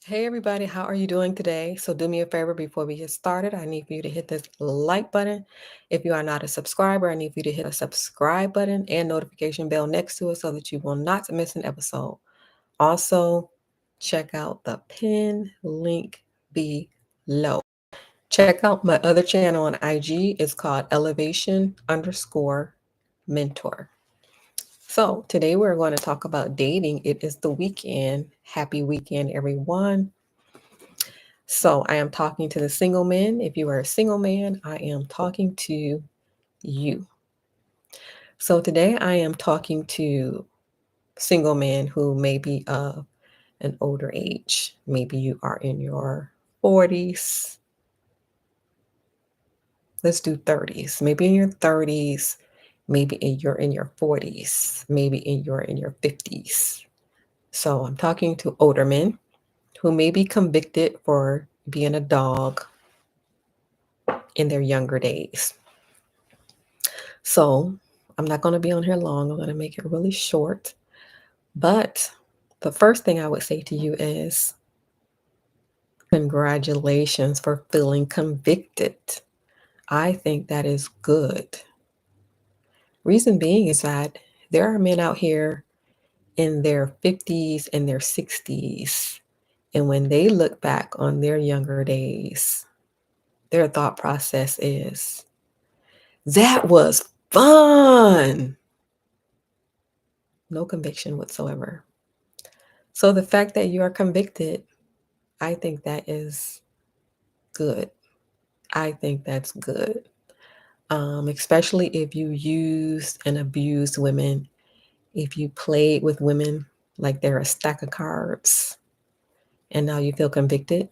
Hey everybody, how are you doing today? So do me a favor before we get started. I need for you to hit this like button. If you are not a subscriber, I need for you to hit a subscribe button and notification bell next to it so that you will not miss an episode. Also, check out the pin link below. Check out my other channel on IG. It's called elevation_mentor. So today we're going to talk about dating. It is the weekend. Happy weekend, everyone. So I am talking to the single men. If you are a single man, I am talking to you. So today I am talking to single men who may be of an older age. Maybe you are in your 40s. Let's do 30s. Maybe in your 30s. You're in your 40s. You're in your 50s. So I'm talking to older men who may be convicted for being a dog in their younger days. So I'm not going to be on here long. I'm going to make it really short. But the first thing I would say to you is congratulations for feeling convicted. I think that is good. Reason being is that there are men out here in their 50s and their 60s. And when they look back on their younger days, their thought process is, that was fun. No conviction whatsoever. So the fact that you are convicted, I think that is good. I think that's good. Especially if you used and abused women, if you played with women like they're a stack of cards and now you feel convicted.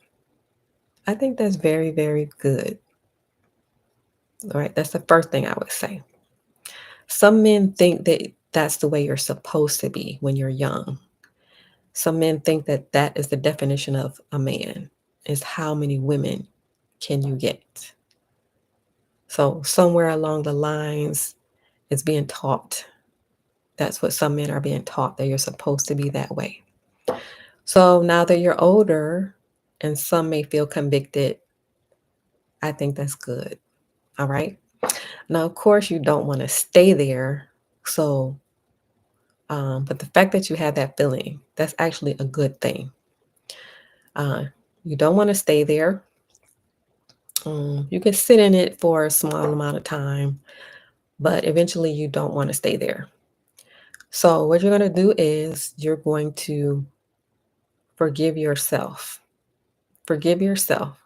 I think that's very, very good. All right, that's the first thing I would say. Some men think that that's the way you're supposed to be when you're young. Some men think that that is the definition of a man, is how many women can you get? So somewhere along the lines, it's being taught. That's what some men are being taught, that you're supposed to be that way. So now that you're older and some may feel convicted, I think that's good. All right. Now, of course, you don't want to stay there. So, but the fact that you have that feeling, that's actually a good thing. Uh, you don't want to stay there. You can sit in it for a small amount of time, but eventually you don't want to stay there. So, what you're going to do is you're going to forgive yourself. Forgive yourself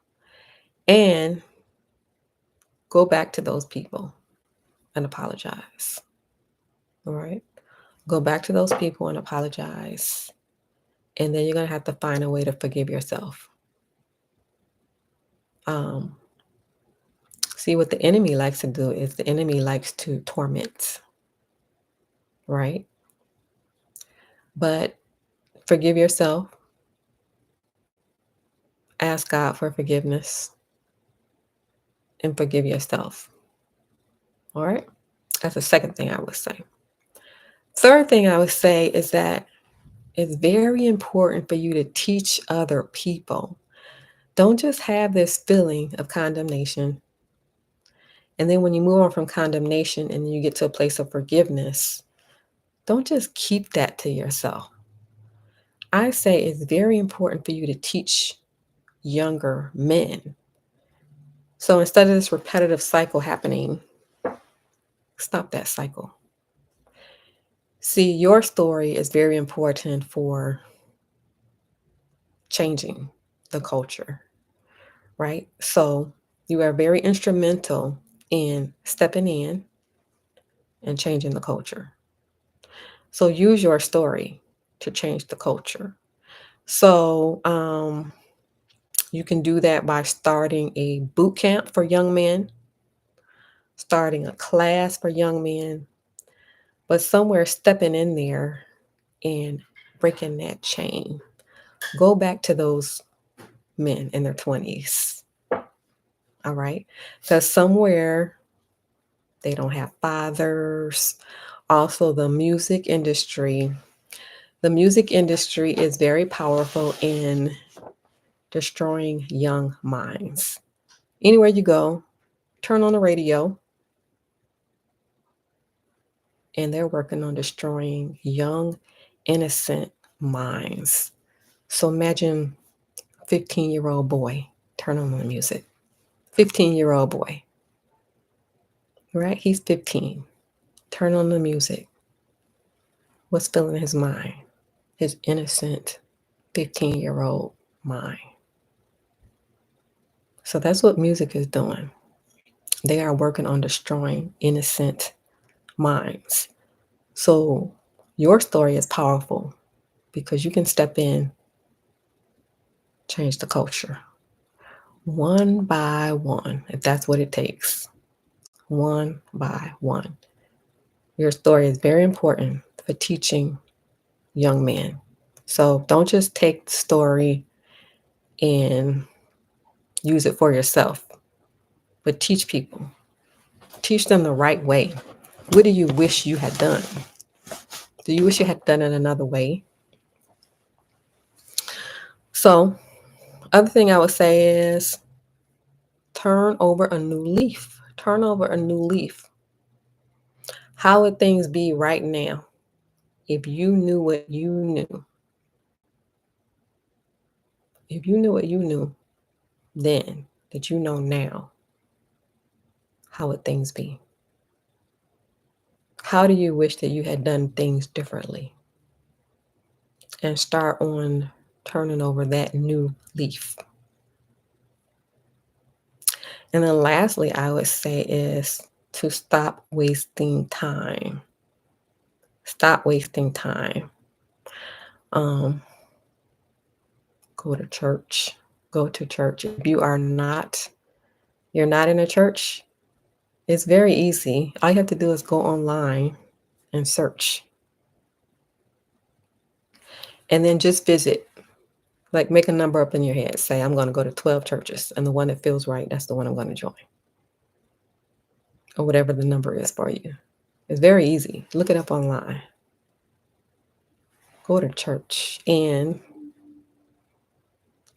and go back to those people and apologize. All right. Go back to those people and apologize. And then you're going to have to find a way to forgive yourself. Um, See, what the enemy likes to do is the enemy likes to torment, right? But forgive yourself, ask God for forgiveness, and forgive yourself. All right? That's the second thing I would say. Third thing I would say is that it's very important for you to teach other people. Don't just have this feeling of condemnation. And then when you move on from condemnation and you get to a place of forgiveness, don't just keep that to yourself. I say it's very important for you to teach younger men. So instead of this repetitive cycle happening, stop that cycle. See, your story is very important for changing the culture, right? So you are very instrumental in stepping in and changing the culture. So use your story to change the culture. So you can do that by starting a boot camp for young men, starting a class for young men, but somewhere stepping in there and breaking that chain. Go back to those men in their 20s. All right. Because somewhere they don't have fathers. Also, the music industry. The music industry is very powerful in destroying young minds. Anywhere you go, turn on the radio, and they're working on destroying young, innocent minds. So imagine 15-year-old boy, turn on the music. 15-year-old boy, right? He's 15. Turn on the music. What's filling his mind? His innocent 15-year-old mind. So that's what music is doing. They are working on destroying innocent minds. So your story is powerful because you can step in, change the culture one by one, if that's what it takes. One by one. Your story is very important for teaching young men. So don't just take the story and use it for yourself, but teach people. Teach them the right way. What do you wish you had done? Do you wish you had done it another way? So, other thing I would say is turn over a new leaf. Turn over a new leaf. How would things be right now if you knew what you knew? If you knew what you knew then that you know now, how would things be? How do you wish that you had done things differently? And start on turning over that new leaf. And then lastly, I would say is to stop wasting time. Stop wasting time. Go to church. Go to church. If you're not in a church, it's very easy. All you have to do is go online and search. And then just visit. Like make a number up in your head. Say, I'm going to go to 12 churches. And the one that feels right, that's the one I'm going to join. Or whatever the number is for you. It's very easy. Look it up online. Go to church and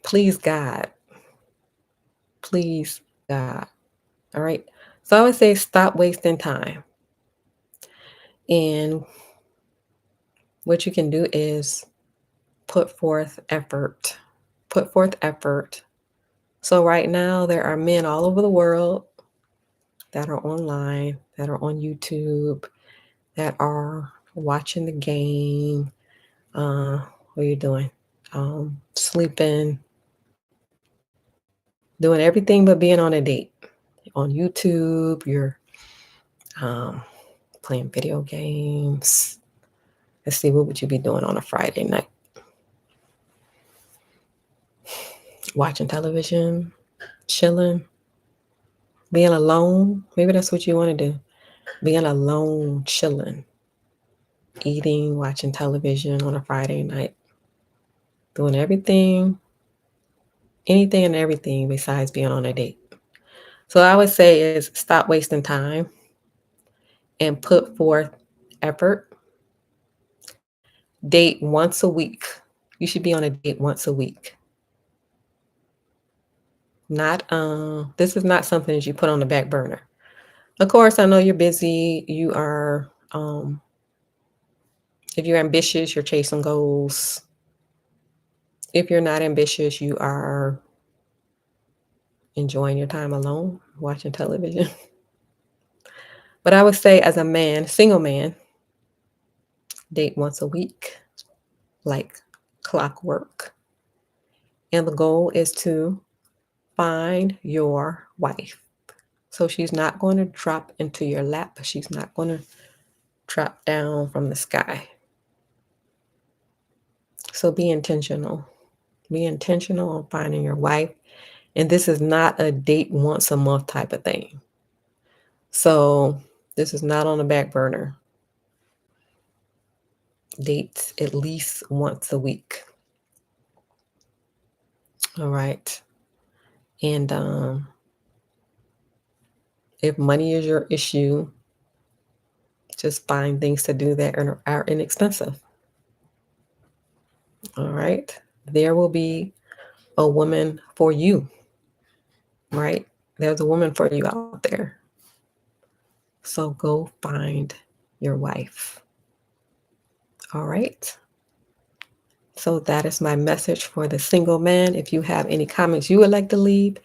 please God. Please God. All right. So I would say stop wasting time. And what you can do is put forth effort. Put forth effort. So right now there are men all over the world that are online, that are on YouTube, that are watching the game. What are you doing? Sleeping, doing everything but being on a date. On YouTube, you're playing video games. Let's see, what would you be doing on a Friday night? Watching television, chilling, being alone. Maybe that's what you want to do. Being alone, chilling, eating, watching television on a Friday night, doing anything and everything besides being on a date. So I would say is stop wasting time and put forth effort. Date once a week. You should be on a date once a week. Not this is not something that you put on the back burner. Of course, I know you're busy. You are if you're ambitious, you're chasing goals. If you're not ambitious, you are enjoying your time alone, watching television. But I would say as a man, single man, date once a week, like clockwork. And the goal is to find your wife. So she's not going to drop into your lap. She's not going to drop down from the sky. So be intentional. Be intentional on finding your wife. And this is not a date once a month type of thing. So this is not on the back burner. Dates at least once a week. All right. And if money is your issue, just find things to do that are inexpensive. All right. There will be a woman for you, right? There's a woman for you out there. So go find your wife. All right. So that is my message for the single man. If you have any comments you would like to leave,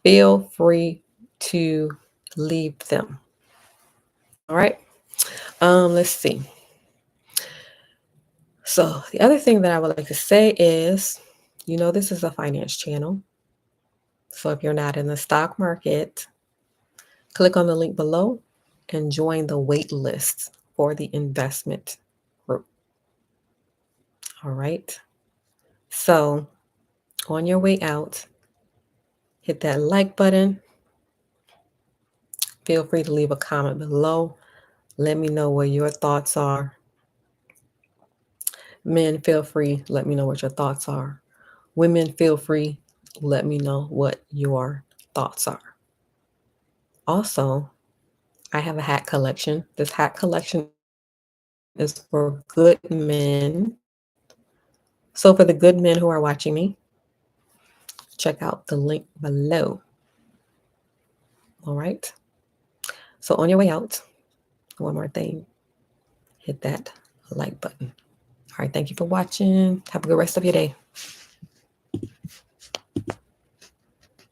feel free to leave them. All right. Let's see. So the other thing that I would like to say is, this is a finance channel. So if you're not in the stock market, click on the link below and join the wait list for the investment group. All right. So on your way out, hit that like button. Feel free to leave a comment below. Let me know what your thoughts are. Men, feel free, let me know what your thoughts are. Women, feel free, let me know what your thoughts are. Also, I have a hat collection. This hat collection is for good men. So for the good men who are watching me, check out the link below. All right. So on your way out, one more thing, hit that like button. All right. Thank you for watching. Have a good rest of your day.